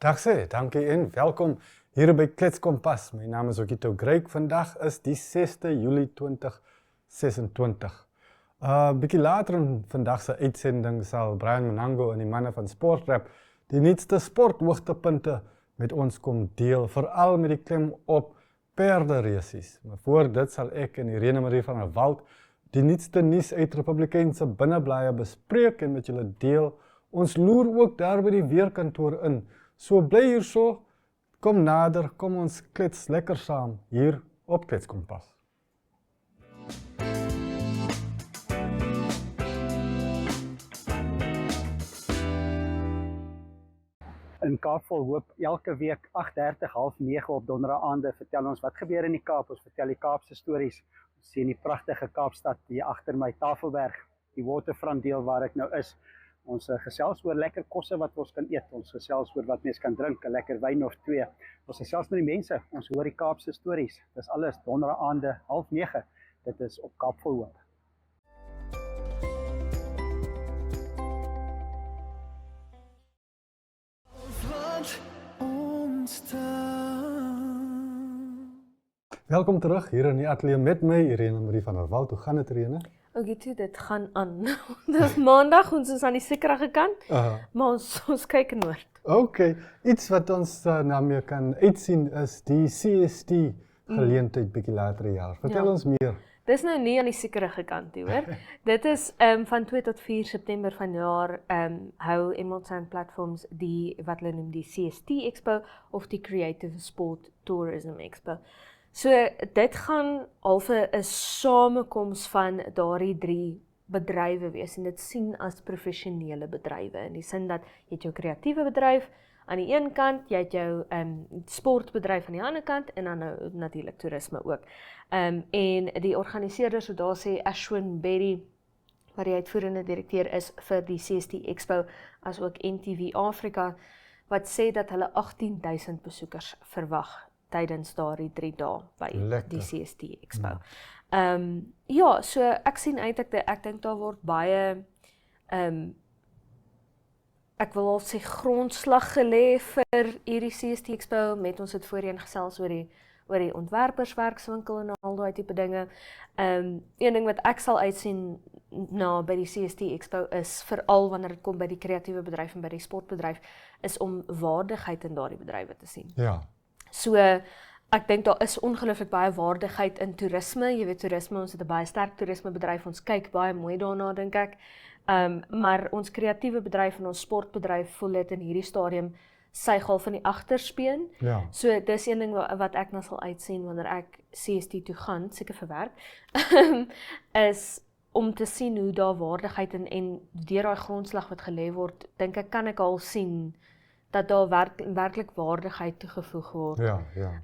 Dag sê, dankie en welkom hier by Klets Kompas. My naam is Okito Greek. Vandag is die 6de Julie 2026. Bietjie later in vandag se uitsending sal Brian Manango en die manne van Sportrap die nuutste sporthoogtepunte met ons kom deel, veral met die klem op perderesies. Maar voor dit sal ek en Irene Marie van der Walt die nuutste nuus uit Republikeinse binneblaaie bespreek en met julle deel. Ons loer ook daar by die weerkantoor in. So bly hier so, kom nader, kom ons klets lekker saam hier op Klets Kompas. In Kaapvol Hoop elke week 8:30, 8:30 op donderdaande vertel ons wat gebeur in die Kaap. Ons vertel die Kaapse stories. Ons sien die pragtige Kaapstad hier agter my, Tafelberg, die waterfront deel waar ek nou is. Ons gesels oor lekker kosse wat ons kan eet. Ons gesels oor wat mens kan drink, 'n lekker wyn of twee. Ons gesels met die mense. Ons hoor die Kaapse stories. Dis alles donderdaande 8:30. Dit is op Kaapvol Hoop. Welkom terug hier in die ateljee met my, Irene Marie van der Walt. Hoe gaan dit, Irene? Oké, dit gaan aan. Dit is maandag, ons is aan die sekerige kant, maar ons kyk noord. Okay, iets wat ons na mee kan uitsien is die CST geleentheid bietjie later die jaar. Vertel ons meer. Dis nou nie aan die sekerige kant nie, hoor. Dit is van 2 tot 4 September vanjaar hou Emerald Sand Platforms die wat hulle noem die CST Expo of die Creative Sport Tourism Expo. So dit gaan halfe 'n samekoms van daardie 3 bedrywe wees en dit sien as professionele bedrywe in die sin dat jy het jou kreatiewe bedryf aan die een kant, jy het jou sportbedryf aan die ander kant en dan nou natuurlik toerisme ook. En die organiseerders, so daar sê Ashwin Berry, wat die uitvoerende direkteur is vir die CST Expo, as ook NTV Afrika, wat sê dat hulle 18,000 besoekers verwag tydens daardie 3 dae by die CST Expo. Ja, so ek sien uit, ek dink daar word baie ek wil al sê grondslag gelê vir hierdie CST Expo, met ons het voorheen gesels oor die ontwerperswerkswinkel en al daai tipe dinge. Een ding wat ek sal uitsien na by die CST Expo is, veral wanneer dit kom by die kreatiewe bedryf en by die sportbedryf, is om waardigheid in daardie bedrywe te sien. Ja. So, ek dink daar is ongelooflik baie waardigheid in toerisme. Jy weet, toerisme, ons het 'n baie sterk toerismebedryf, ons kyk baie mooi daarna, dink ek. Maar ons kreatiewe bedryf en ons sportbedryf voel dit in hierdie stadium suig al van die agterspeen. Ja. So dis een ding wat ek nou sal uitsien wanneer ek CST toe gaan, seker vir werk, is om te sien hoe daar waardigheid en deur daai grondslag wat gelê word, dink ek kan ek al sien dat daar werklik waardigheid toegevoeg word. Ja.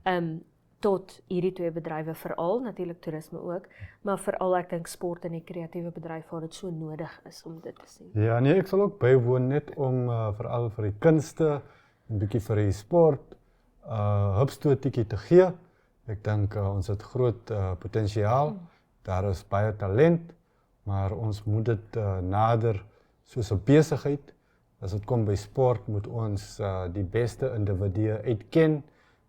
Tot hierdie 2 bedrywe, veral natuurlik toerisme ook, maar veral ek dink sport en die kreatiewe bedryf waar dit so nodig is om dit te sien. Ja, nee, ek sal ook bywoon net om veral vir die kunste, 'n bietjie vir die sport, hupstootjie te gee. Ek dink ons het groot potensiaal, daar is baie talent, maar ons moet dit nader soos 'n besigheid. As dit kom by sport, moet ons die beste individue uitken,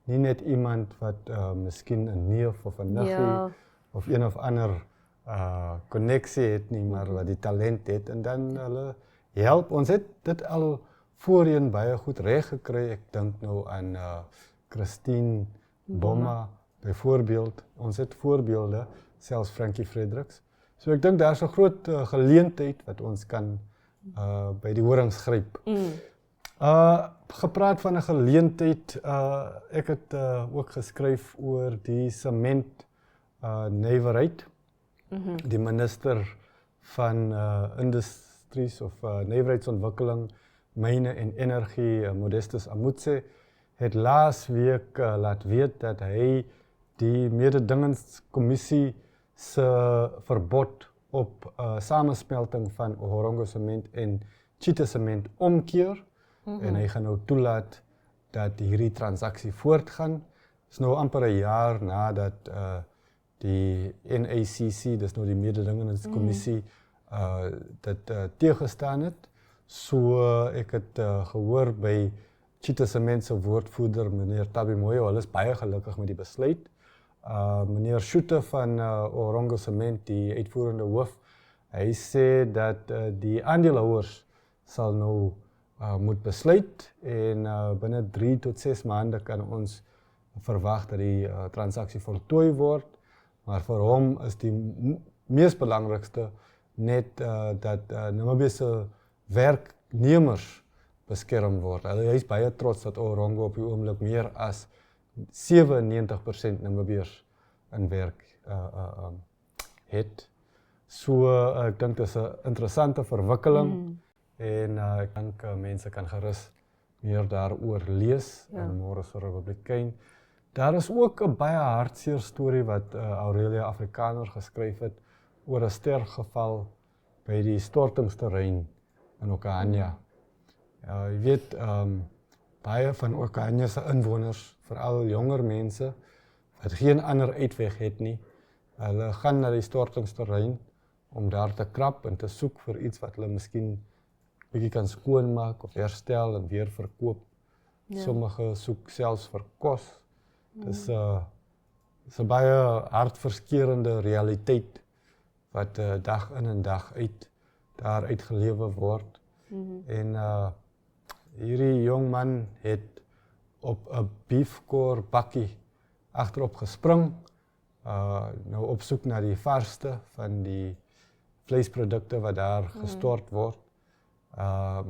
nie net iemand wat miskien 'n neef of 'n niggie of een of ander konneksie het nie, maar wat die talent het en dan hulle help. Ons het dit al voorheen baie goed reg gekry. Ek dink nou aan Christine Bomma byvoorbeeld. Ons het voorbeelde, selfs Frankie Fredericks. So ek dink daar's 'n groot geleentheid wat ons kan by die horings gryp. Gepraat van 'n geleentheid, ek het ook geskryf oor die sement nywerheid. Die minister van Industries of Nywerheidsontwikkeling, Myne en Energie, Modestus Amutse, het laas week laat weet dat hy die mededingingskommissie se verbod op samensmelting van Ohorongo sement en Chita sement omkeer en hy gaan nou toelaat dat hierdie transaksie voortgaan. Dit is nou amper 'n jaar nadat die NACC, dis nou die mededingingskommissie, dit teëgestaan het. So ek het gehoor by Cheetah Cement se woordvoerder, meneer Tabi Moyo, hulle is baie gelukkig met die besluit. Meneer Schutte van Orongo Cement, die uitvoerende hoof, hy sê dat die aandeelhouers sal nou moet besluit en binne 3 tot 6 maande kan ons verwag dat die transaksie voltooi word, maar vir hom is die mees belangrikste net dat Namibië se werknemers beskerm word. Hy is baie trots dat Orongo op die oomblik meer as 97% Namibiërs in werk het. So ek dink dit is 'n interessante verwikkeling en ek dink mense kan gerus meer daaroor lees in Môre se Republikein. Daar is ook 'n baie hartseer storie wat Aurelia Afrikaner geskryf het oor 'n sterfgeval by die stortingsterrein in Okahanya. Jy weet, baie van Okahanya se inwoners, veral jonger mense, wat geen ander uitweg het nie, hulle gaan na die stortingsterrein om daar te krap en te soek vir iets wat hulle miskien bietjie kan skoonmaak of herstel en weer verkoop. Sommige soek selfs vir kos. Dis 'n baie hartverskeurende realiteit wat dag in en dag uit daar uitgelewe word. En hierdie jong man het op 'n beefcore bakkie agterop gespring, nou op soek na die varsste van die vleisprodukte wat daar gestort word.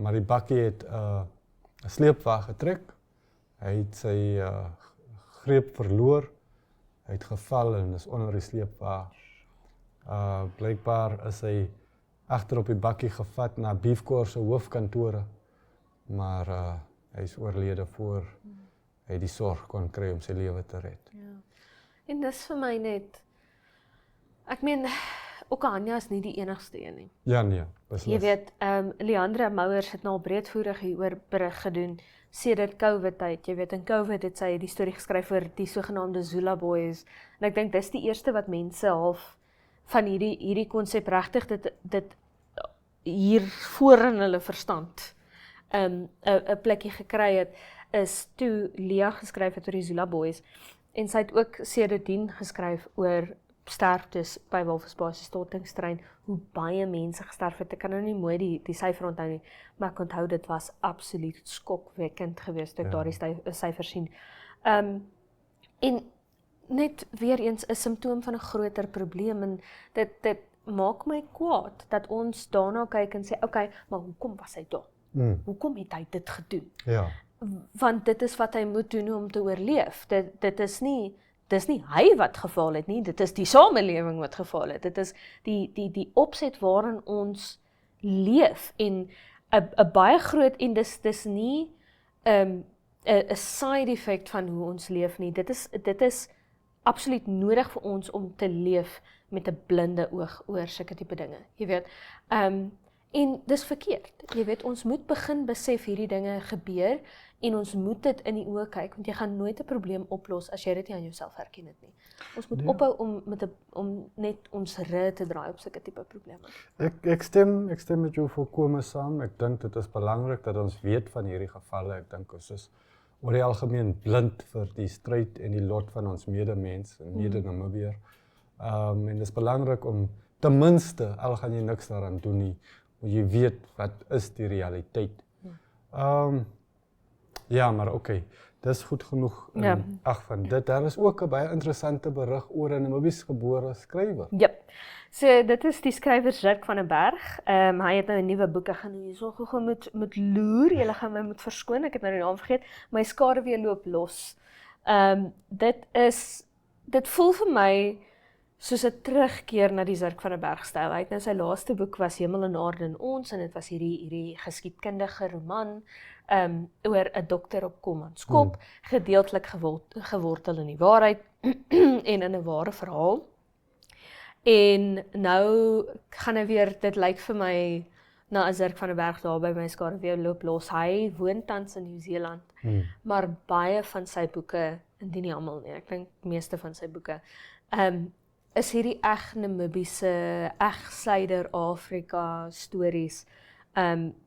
Maar die bakkie het 'n sleepwa getrek. Hy het sy greep verloor. Hy het geval en is onder die sleepwa. Blykbaar is hy agter op die bakkie gevat na Beefcore se hoofkantore. Maar hy is oorlede voor hy die sorg kon kry om sy lewe te red. Ja. En dis vir my net, ek meen, Okahanya is nie die enigste een nie. Ja, nee, beslis. Jy weet, Leandra Mouers het nou al breedvoerig hieroor berig gedoen sedert COVID tyd. Jy weet, in COVID het sy die storie geskryf oor die sogenaamde Zula Boys. En ek dink dis die eerste wat mense half van hierdie konsep regtig dit hier voor in hulle verstand 'n plekkie gekry het, is toe Lia geskryf het oor die Zula Boys. En sy het ook sedertdien geskryf oor sterftes by Walvisbaai stortingsterrein, hoe baie mense gesterf het. Ek kan nou nie mooi die syfer onthou nie, maar ek onthou dit was absoluut skokwekkend geweest toe ek daardie syfer sien. En net weer eens 'n simptoom van 'n groter probleem, en dit maak my kwaad dat ons daarna kyk en sê, okay, maar hoekom was hy daar? Hoekom het hy dit gedoen? Ja. Want dit is wat hy moet doen om te oorleef. Dit is nie hy wat gefaal het nie, dit is die samelewing wat gefaal het. Dit is die opset waarin ons leef, en 'n baie groot, en dis nie 'n side effect van hoe ons leef nie. Dit is absoluut nodig vir ons om te leef met 'n blinde oog oor sulke tipe dinge. Jy weet, en dis verkeerd. Jy weet, ons moet begin besef hierdie dinge gebeur, en ons moet dit in die oë kyk, want jy gaan nooit 'n probleem oplos as jy dit nie aan jouself herken het nie. Ons moet ophou om net ons rug te draai op sulke tipe probleme. Ek stem met jou volkome saam. Ek dink dit is belangrik dat ons weet van hierdie gevalle. Ek dink ons is oor die algemeen blind vir die stryd en die lot van ons medemens en mede-Namibiër. En dit is belangrik om ten minste, al gaan jy niks daaraan doen nie, moet jy weet wat is die realiteit. Ja, maar oké, dis goed genoeg van dit. Daar is ook 'n baie interessante berig oor 'n Namibiese gebore skrywer. Jep. So dit is die skrywer Zirk van der Berg. Hy het nou 'n nuwe boek gaan doen. Hierso gou moet loer. Julle gaan my moet verskoon. Ek het nou die naam vergeet. My skaduwee loop los. Dit voel vir my soos 'n terugkeer na die Zirk van der Berg styl. Hy het nou sy laaste boek was Hemel en Aarde en Ons, en dit was hierdie geskiedkundige roman oor 'n dokter op Kommanskop, gedeeltelik gewortel in die waarheid en in 'n ware verhaal. En nou gaan hy weer, dit lyk vir my na 'n Zirk van der Berg daar by my skaduwee loop los. Hy woon tans in Nieu-Seeland, maar baie van sy boeke, indien nie almal nie, ek dink meeste van sy boeke, is hierdie Namibiese, Suider-Afrika stories,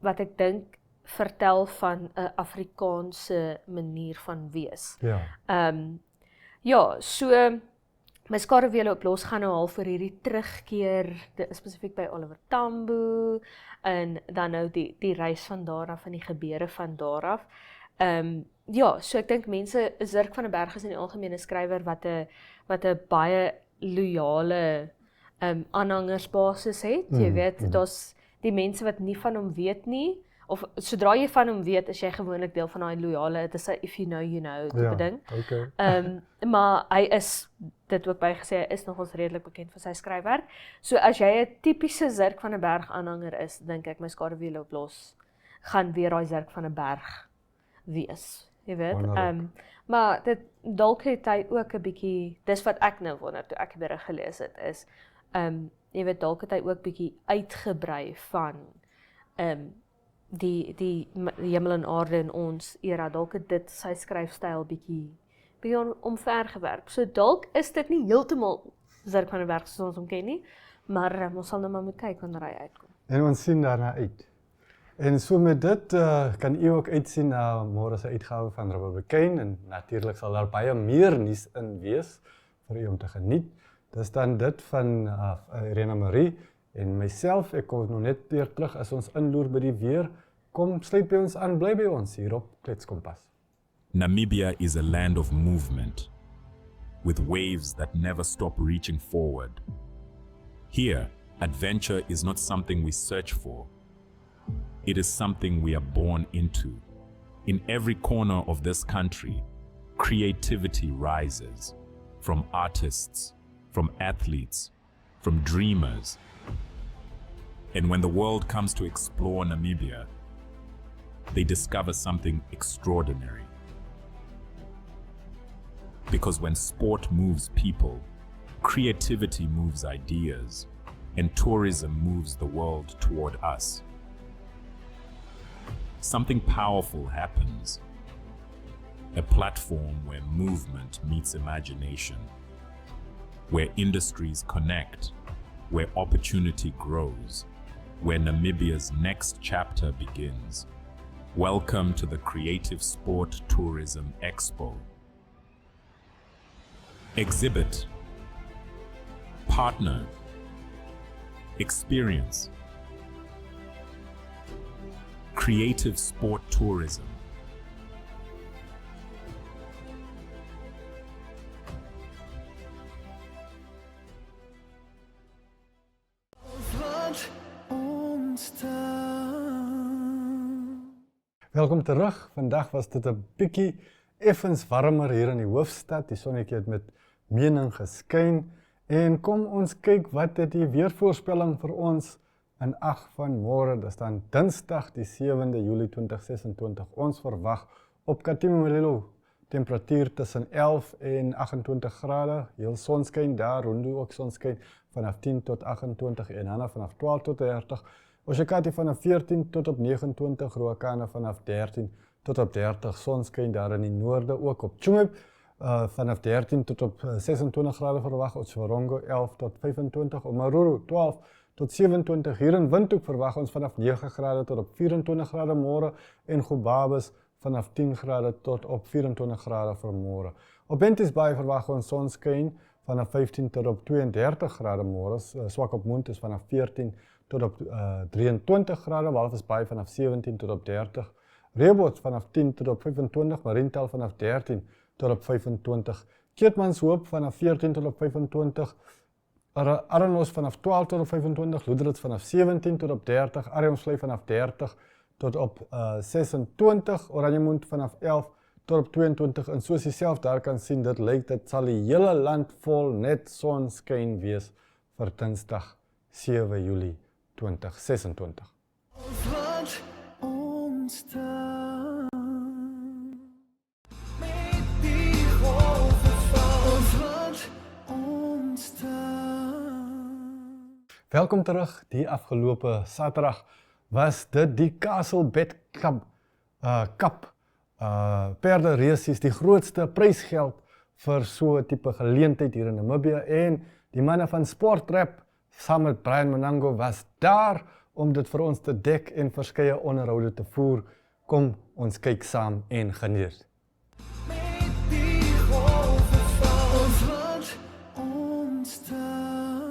wat ek dink vertel van 'n Afrikaanse manier van wees. Ja. Ja, so my skaduwele op los gaan nou al vir hierdie terugkeer, spesifiek by Oliver Tambo en dan nou die reis van daar af en die gebeure van daar af. Ja, so ek dink mense, Zirk van der Berg is in die algemene skrywer wat 'n baie loyale aanhangersbasis het. Jy weet, daar's die mense wat nie van hom weet nie, of sodra jy van hom weet, is jy gewoonlik deel van daai loyale, dit is 'n if you know you know tipe ding. Okay. Maar hy is, dit ook bygesê, hy is nogals redelik bekend vir sy skryfwerk. So as jy 'n tipiese Zirk van der Berg aanhanger is, dink ek my skaduwele op los gaan weer daai Zirk van der Berg wees. Jy weet. Maar dit dalk het hy ook 'n bietjie, dis wat ek nou wonder toe ek die berig gelees het, is jy weet, dalk het hy ook bietjie uitgebrei van die hemel en aarde in ons era, dalk het dit sy skryfstyl bietjie omvergewerp. So dalk is dit nie heeltemal Zirk van der Berg soos ons hom ken nie, maar ons sal nou maar moet kyk wanneer hy uitkom. En ons sien daarna uit. En so met dit kan u ook uitsien na môre se uitgawe van Republikein, en natuurlik sal daar baie meer nuus in wees vir u om te geniet. Dis dan dit van Irene Marie en myself. Ek kom nog net weer terug as ons inloer by die weer. Kom, sluit by ons aan, bly by ons hier op Kletskompas. Namibia is a land of movement, with waves that never stop reaching forward. Here, adventure is not something we search for. It is something we are born into. In every corner of this country, creativity rises, from artists, from athletes, from dreamers. And when the world comes to explore Namibia, they discover something extraordinary. Because when sport moves people, creativity moves ideas, and tourism moves the world toward us. Something powerful happens. A platform where movement meets imagination, where industries connect, where opportunity grows, where Namibia's next chapter begins. Welcome to the Creative Sport Tourism Expo. Exhibit, partner, experience. Creative Sport Tourism. Welkom terug. Vandag was dit 'n bietjie effens warmer hier in die hoofstad. Die sonnetjie het met mening geskyn. En kom ons kyk wat het die weervoorspelling vir ons in 8 van môre. Dit is dan Dinsdag die 7de Julie 2026. Ons verwag op Katimamolelo temperatuur tussen 11 en 28 grade. Heel sonskyn daar, Rundu ook sonskyn vanaf 10 tot 28 en Hana vanaf 12 tot 30. Oshakati vanaf 14 tot op 29, Ruakana vanaf 13 tot op 30, sonskyn daar in die noorde ook op Tsumeb vanaf 13 tot op 26 grade verwag, Otjiwarongo 11 tot 25, Omaruru 12 tot 27, hier in Windhoek verwag ons vanaf 9 grade tot op 24 grade môre en Gobabis vanaf 10 grade tot op 24 grade vir môre. Op Bentries Bay verwag ons sonskyn vanaf 15 tot op 32 grade môre, Swakopmund is vanaf 14 tot op 23 grade, Walvis Bay vanaf 17 tot op 30, Rehoboth vanaf 10 tot op 25, Mariental vanaf 13 tot op 25, Keetmanshoop vanaf 14 tot op 25, Arnos vanaf 12 tot op 25, Loederitz vanaf 17 tot op 30, Arjonsvlei vanaf 30 tot op 26, Oranjemund vanaf 11 tot op 22, en soos jy self daar kan sien, dit lyk dit sal die hele land vol net sonskyn wees vir Dinsdag 7 Julie 2026. Ons land ontstaan met die golwe van ons land ontstaan. Welkom terug. Die afgelope Saterdag was dit die Castle Bet Cup perderesies, die grootste prysgeld vir so 'n tipe geleentheid hier in Namibia, en die manne van Sportrap saam met Brian Monango was daar om dit vir ons te dek en verskeie onderhoude te voer. Kom ons kyk saam en geniet. Met die golwe van ons land ontstaan.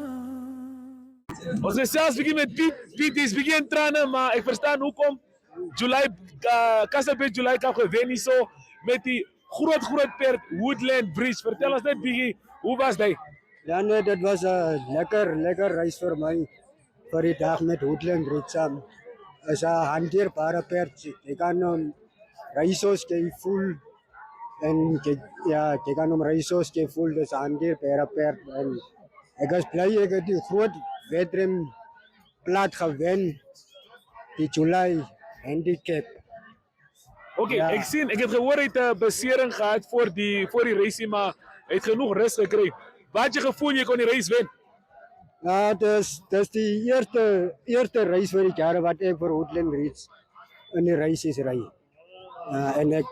Ons is zelfs begin met Piet. Piet is begin trainen, maar ik verstaan hoe komt July, Kasselbeek July Cup gewinnen zo met die groot perd Woodland Bridge. Vertel ons net Biggie, hoe was dat? Ja nee, dit was 'n lekker reis vir my vir die dag met Woodland Bridge saam. Is 'n hanteerbare perd. Jy kan hom reisos jy voel en jy kan hom reisos jy voel, dis 'n hanteerbare perd en ek is bly ek het die groot wedren plat gewen, die July handicap. Oké, Ja. ik heb gehoord dat hij besering gehad voor die race, maar hij heeft genoeg rust gekregen. Wat had je gevoel je kon die race winnen? Ja, dis die eerste reis vir die jare wat ek vir Woodland Bridge in die races ry. En ek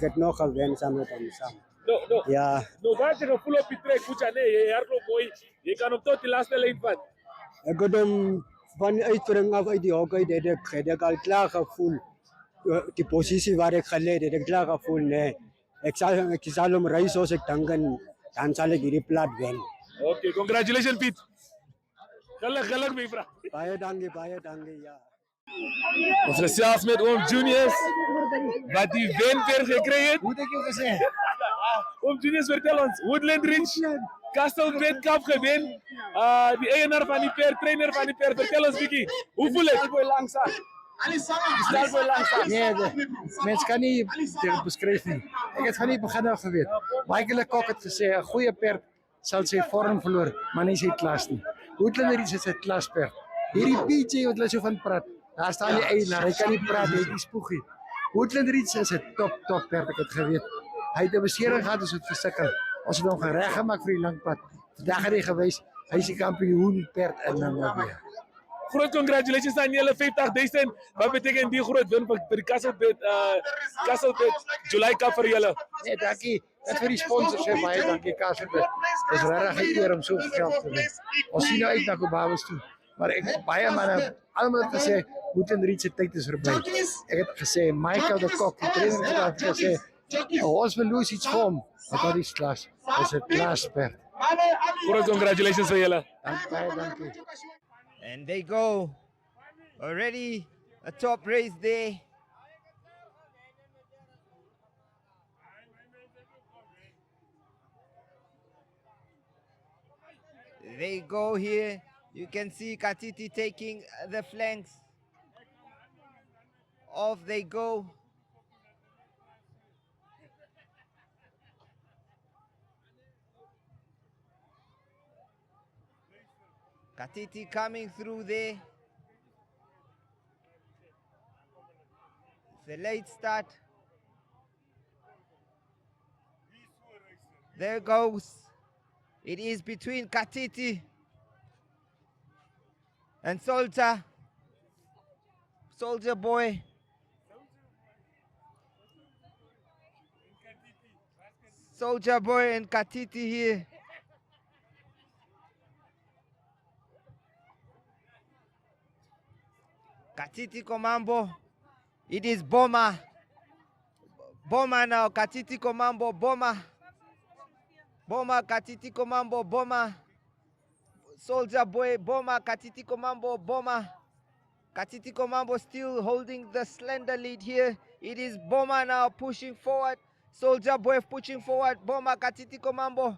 het nog gewen saam met hom saam. No. Ja, Nou, wat had je gevoel op die trek? Goed, nee, je hardloop mooi. Je kan hem tot die laatste lijn van. ek het hom van die uitspring af uit die hok uit het ek al klaar gevoel. Die posisie waar ek gelê het ek klaar gevoel, nee. Ek sal hom ry soos ek dink en dan sal ek hierdie plat wen. Oké, congratulations Piet. Geluk mijn vrouw. Baie dankie, ja. Ons gesels met oom Junius, wat die wen weer gekregen het. Hoe het ek jou gesê? Oom Junius, vertel ons, Woodland Ridge, Kastelbeek Cup gewen. Die eigenaar van die perd, trainer van die perd, vertel ons Vicky, hoe voel het? Nee, mens kan nie dit beskryf nie. Ek het van die begin af geweet. Michael Kok het gesê 'n goeie perd sal sy vorm verloor, maar nie sy klas nie. Woodland Ridge is 'n klasperd. Hierdie PJ wat hulle so van praat, daar staan die eienaar, hy kan nie praat, hy het die spoegie. Woodland Ridge is 'n top perd, ek het geweet. Hy het 'n besering gehad, ons het versukkel. Ons het hom gereg gemaak vir die lang pad. Vandag het hy gewys, hy is die kampioen perd in Namibië. Groot congratulations aan julle 50.000. Wat betekent die groot win vir die Kasselbeek July Cup vir julle? Nee, dankie. Net vir die sponsors sê baie dankie Kasselbeek. Dis regtig 'n eer om so geld te wen. Ons sien nou uit na Kobabos toe. Maar ek baie manne, almal het gesê Woodland Ridge se tyd is verby. Ek het gesê Michael de Kok, die trainer het gesê ons wil lose iets vir hom. Wat is klas? Dis 'n klasperd. Groot congratulations vir julle. Dankie. And they go already a top race there. They go here. You can see Katiti taking the flanks. Off they go. Katiti coming through there. It's a late start. There goes. It is between Katiti and Soldier Boy. Soldier Boy and Katiti here. Katiti Komambo. It is Boma. Boma now. Katiti Komambo. Boma. Boma. Katiti Komambo. Boma. Soldier Boy. Boma. Katiti Komambo. Boma. Katiti Komambo still holding the slender lead here. It is Boma now pushing forward. Soldier Boy pushing forward. Boma. Katiti Komambo.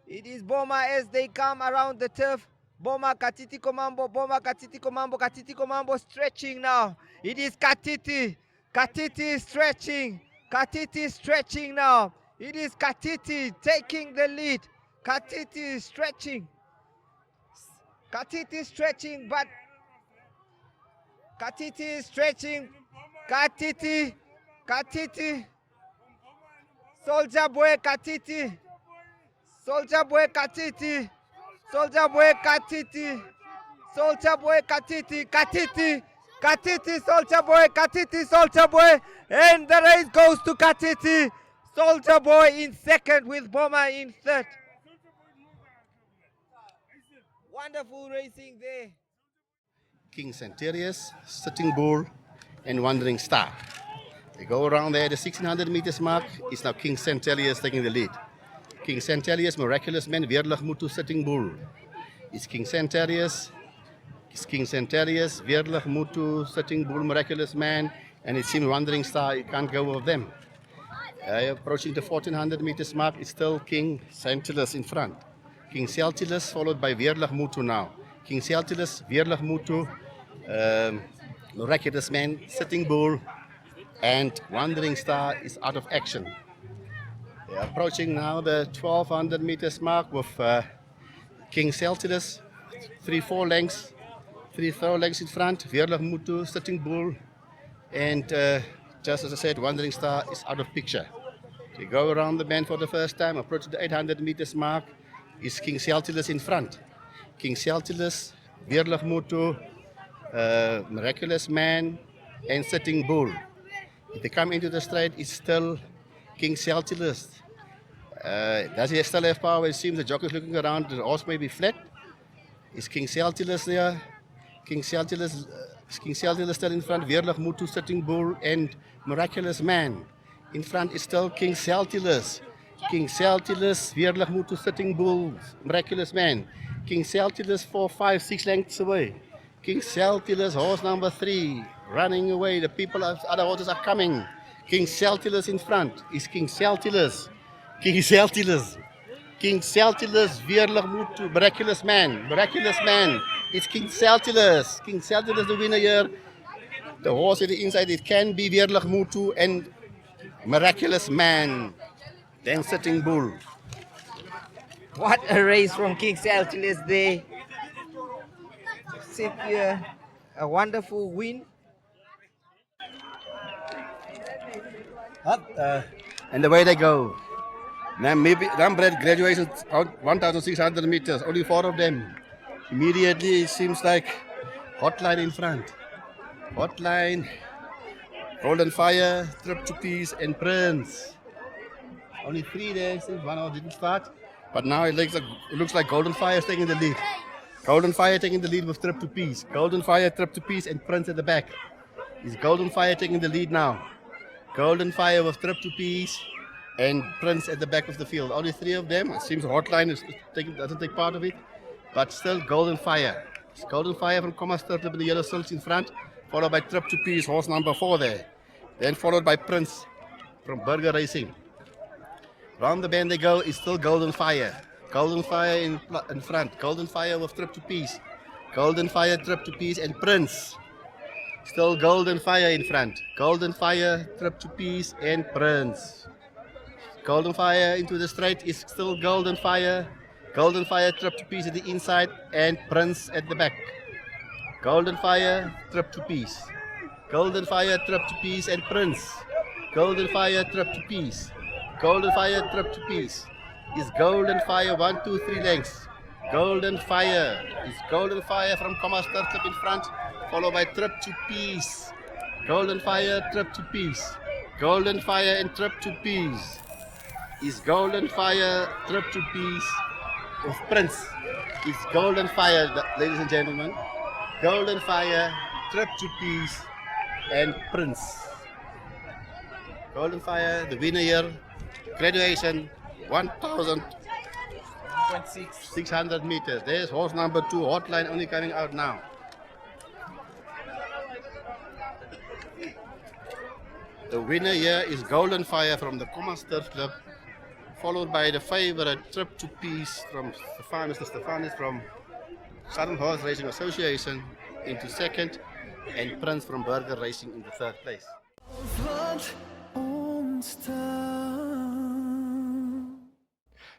It is Boma as they come around the turf. Boma, Katiti Komambo, Boma, Katiti Komambo, Katiti Komambo stretching now. It is Katiti. Katiti stretching. Katiti stretching now. It is Katiti taking the lead. Katiti stretching. Katiti stretching, but Katiti stretching. Katiti. Soldier Boy, Katiti. Soldier Boy, Katiti. Soldier Boy, Katiti. Soldier Boy, Katiti. Katiti, Soldier Boy. And the race goes to Katiti. Soldier Boy in second with Boma in third. Wonderful racing there. King Centurius, Sitting Bull, and Wandering Star. They go around there, the 1600 meters mark is now King Centurius taking the lead. King Centurius, Miraculous Man, Weerlig Mutu, Sitting Bull. It's King Centurius, Weerlig Mutu, Sitting Bull, Miraculous Man, and it seems Wandering Star, you can't go with them. Approaching the 1400 meters mark, it's still King Centurius in front. King Celtilus followed by Weerlig Mutu now. King Celtilus, Weerlig Mutu, Miraculous Man, Sitting Bull, and Wandering Star is out of action. They're approaching now the 1200 meters mark with King Celtilus, 3-4 lengths, 3 lengths in front, Weerlig Mutu, Sitting Bull, and just as I said, Wandering Star is out of picture. They go around the bend for the first time, approaching the 800 meters mark, is King Celtilus in front. King Celtilus, Weerlig Mutu, Miraculous Man, and Sitting Bull. If they come into the straight, it's still King Celtilus. Does he still have power? It seems the jockey is looking around, the horse may be flat. Is King Celtilus there? King Celtilus still in front, Weerlig Mutu, Sitting Bull, and Miraculous Man. In front is still King Celtilus. King Celtilus, Weerlig Mutu, Sitting Bull, Miraculous Man. King Celtilus 4, 5, 6 lengths away. King Celtilus, horse number 3, running away. The people, other horses are coming. King Celtilus in front is King Celtilus. King Celtilus. King Celtilus, Weerlig Mutu, Miraculous Man. Miraculous Man. It's King Celtilus. King Celtilus the winner here. The horse at the inside, it can be Weerlig Mutu and Miraculous Man. Then Sitting Bull. What a race from King Celtilus there. Simply a wonderful win. And the way they go. Namibia graduation 1,600 meters, only 4 of them. Immediately it seems like Hotline in front. Hotline, Golden Fire, Trip to Peace, and Prince. Only 3 there, since 1 hour didn't start. But now it looks like Golden Fire is taking the lead. Golden Fire taking the lead with Trip to Peace. Golden Fire, Trip to Peace, and Prince at the back. Is Golden Fire taking the lead now? Golden Fire with Trip to Peace and Prince at the back of the field. Only 3 of them. It seems Hotline doesn't take part of it. But still Golden Fire. It's Golden Fire from Commaster with the yellow silks in front. Followed by Trip to Peace, horse number 4 there. Then followed by Prince from Burger Racing. Round the bend they go, it's still Golden Fire. Golden Fire in front. Golden Fire with Trip to Peace. Golden Fire, Trip to Peace, and Prince. Still Golden Fire in front. Golden Fire, Trip to Peace, and Prince. Golden Fire into the straight is still Golden Fire. Golden Fire, Trip to Peace at the inside, and Prince at the back. Golden Fire, Trip to Peace. Golden Fire, Trip to Peace, and Prince. Golden Fire, Trip to Peace. Golden Fire, Trip to Peace. Is Golden Fire 1, 2, 3 lengths. Golden Fire is Golden Fire from Commaster Clip in front, followed by Trip to Peace. Golden Fire, Trip to Peace. Golden Fire and Trip to Peace. Is Golden Fire, Trip to Peace with Prince. Is Golden Fire, ladies and gentlemen. Golden Fire, Trip to Peace, and Prince. Golden Fire, the winner here. Graduation 1,600 meters. There's horse number 2, Hotline, only coming out now. The winner here is Golden Fire from the Commaster Club, followed by the favorite Trip to Peace from Mr. Stefanis from Southern Horse Racing Association into second, and Prince from Burger Racing in the third place.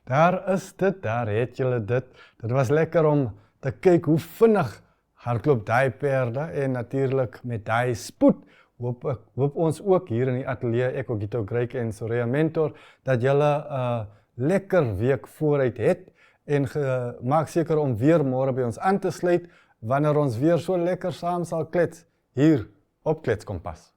Daar is dit, daar het julle dit. Dit was lekker om te kyk hoe vinnig hardloop daai perde en natuurlik met daai spoed hoop ons ook hier in die ateljee ek ook Gito Greik en Soraya Mentor dat julle 'n lekker week vooruit het en maak seker om weer môre by ons aan te sluit wanneer ons weer so lekker saam sal klets hier op Klets Kompas.